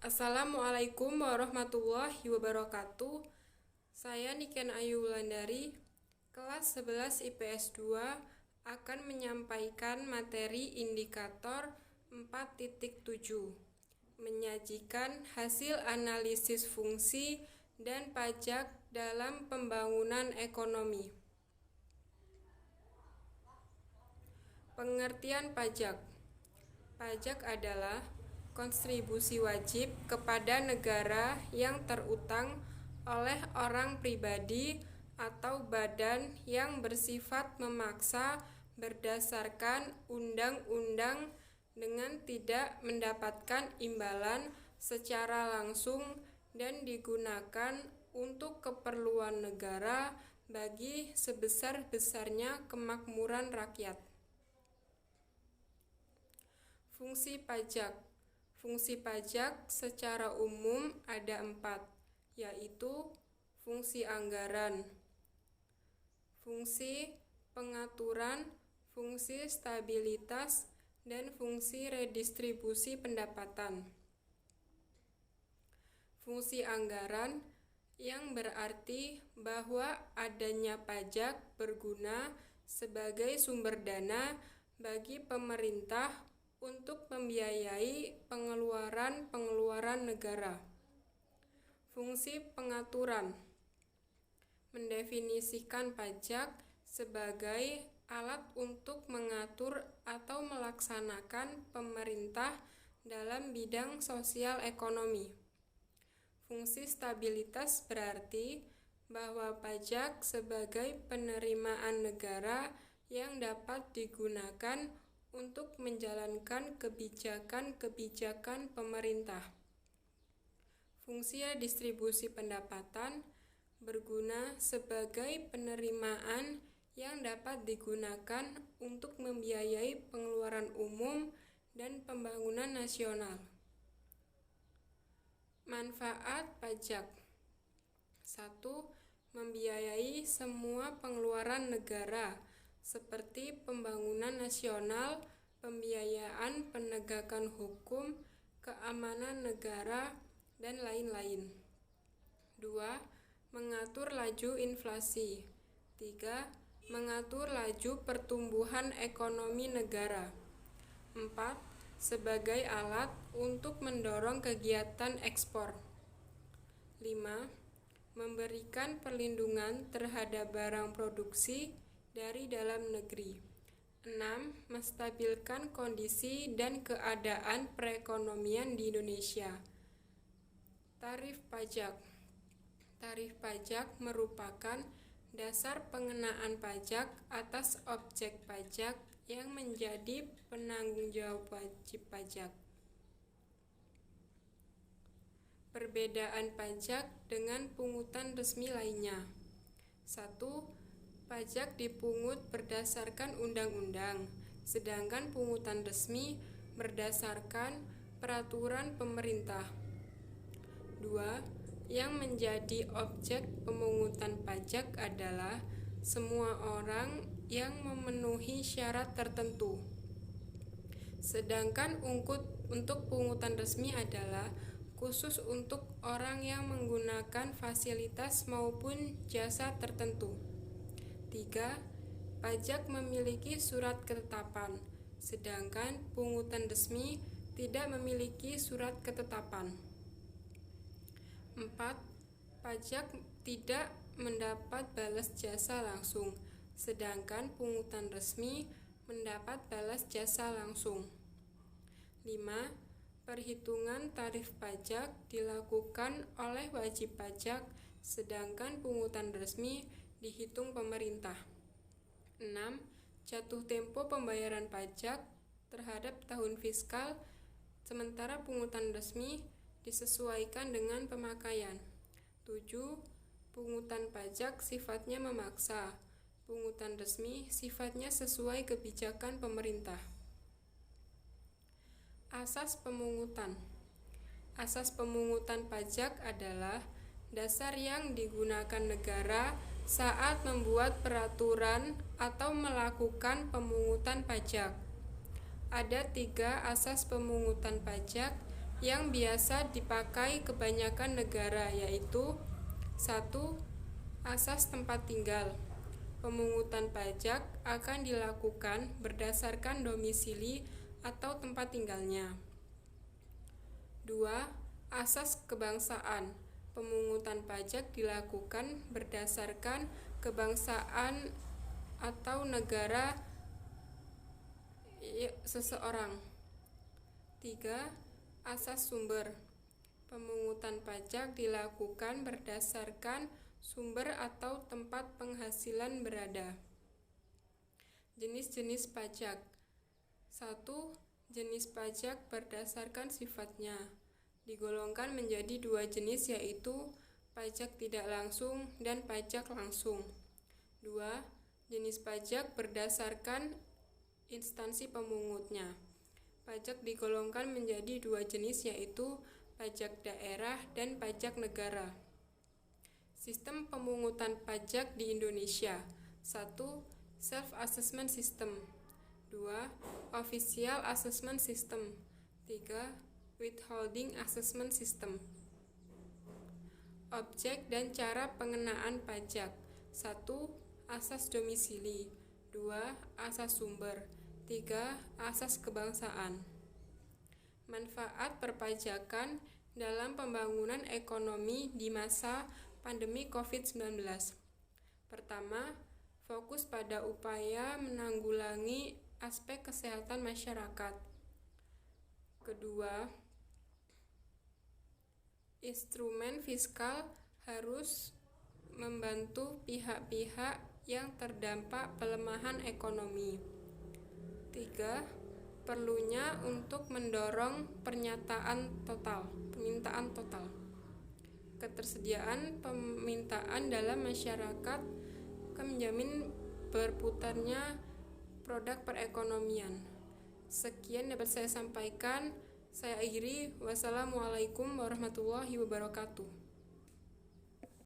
Assalamualaikum warahmatullahi wabarakatuh. Saya Niken Ayu Wulandari, kelas 11 IPS 2 akan menyampaikan materi indikator 4.7, menyajikan hasil analisis fungsi dan pajak dalam pembangunan ekonomi. Pengertian pajak. Pajak adalah kontribusi wajib kepada negara yang terutang oleh orang pribadi atau badan yang bersifat memaksa berdasarkan undang-undang dengan tidak mendapatkan imbalan secara langsung dan digunakan untuk keperluan negara bagi sebesar-besarnya kemakmuran rakyat. Fungsi pajak. Fungsi pajak secara umum ada 4, yaitu fungsi anggaran, fungsi pengaturan, fungsi stabilitas, dan fungsi redistribusi pendapatan. Fungsi anggaran yang berarti bahwa adanya pajak berguna sebagai sumber dana bagi pemerintah untuk membiayai pengeluaran negara. Fungsi pengaturan mendefinisikan pajak sebagai alat untuk mengatur atau melaksanakan pemerintah dalam bidang sosial ekonomi. Fungsi stabilitas berarti bahwa pajak sebagai penerimaan negara yang dapat digunakan untuk menjalankan kebijakan-kebijakan pemerintah. Fungsi distribusi pendapatan berguna sebagai penerimaan yang dapat digunakan untuk membiayai pengeluaran umum dan pembangunan nasional. Manfaat pajak. 1. Membiayai semua pengeluaran negara seperti pembangunan nasional, pembiayaan penegakan hukum, keamanan negara, dan lain-lain. 2. Mengatur laju inflasi. 3. Mengatur laju pertumbuhan ekonomi negara. 4. Sebagai alat untuk mendorong kegiatan ekspor. 5. Memberikan perlindungan terhadap barang produksi dari dalam negeri. 6. Menstabilkan kondisi dan keadaan perekonomian di Indonesia. Tarif pajak. Tarif pajak merupakan dasar pengenaan pajak atas objek pajak yang menjadi penanggung jawab wajib pajak. Perbedaan pajak dengan pungutan resmi lainnya. 1. Pajak dipungut berdasarkan undang-undang, sedangkan pungutan resmi berdasarkan peraturan pemerintah. 2. Yang menjadi objek pemungutan pajak adalah semua orang yang memenuhi syarat tertentu. Sedangkan untuk pungutan resmi adalah khusus untuk orang yang menggunakan fasilitas maupun jasa tertentu. 3. Pajak memiliki surat ketetapan, sedangkan pungutan resmi tidak memiliki surat ketetapan. 4. Pajak tidak mendapat balas jasa langsung, sedangkan pungutan resmi mendapat balas jasa langsung. 5. Perhitungan tarif pajak dilakukan oleh wajib pajak, sedangkan pungutan resmi dihitung pemerintah. 6. Jatuh tempo pembayaran pajak terhadap tahun fiskal, sementara pungutan resmi disesuaikan dengan pemakaian. 7. Pungutan pajak sifatnya memaksa, pungutan resmi sifatnya sesuai kebijakan pemerintah. Asas pemungutan. Asas pemungutan pajak adalah dasar yang digunakan negara saat membuat peraturan atau melakukan pemungutan pajak. Ada 3 asas pemungutan pajak yang biasa dipakai kebanyakan negara, yaitu 1. Asas tempat tinggal. Pemungutan pajak akan dilakukan berdasarkan domisili atau tempat tinggalnya. 2. Asas kebangsaan. Pemungutan pajak dilakukan berdasarkan kebangsaan atau negara seseorang. 3. Asas sumber. Pemungutan pajak dilakukan berdasarkan sumber atau tempat penghasilan berada. Jenis-jenis pajak. 1. Jenis pajak berdasarkan sifatnya. Digolongkan menjadi 2 jenis, yaitu pajak tidak langsung dan pajak langsung. 2. Jenis pajak berdasarkan instansi pemungutnya. Pajak digolongkan menjadi 2 jenis, yaitu pajak daerah dan pajak negara. Sistem pemungutan pajak di Indonesia. 1. Self-assessment system. 2. Official assessment system. 3. Withholding assessment system. Objek dan cara pengenaan pajak. 1. Asas domisili. 2. Asas sumber. 3. Asas kebangsaan. Manfaat perpajakan dalam pembangunan ekonomi di masa pandemi COVID-19. Pertama, fokus pada upaya menanggulangi aspek kesehatan masyarakat. Kedua, instrumen fiskal harus membantu pihak-pihak yang terdampak pelemahan ekonomi. 3. Perlunya untuk mendorong permintaan total. Ketersediaan permintaan dalam masyarakat akan menjamin berputarnya produk perekonomian. Sekian dapat saya sampaikan. Saya akhiri. Wassalamualaikum warahmatullahi wabarakatuh.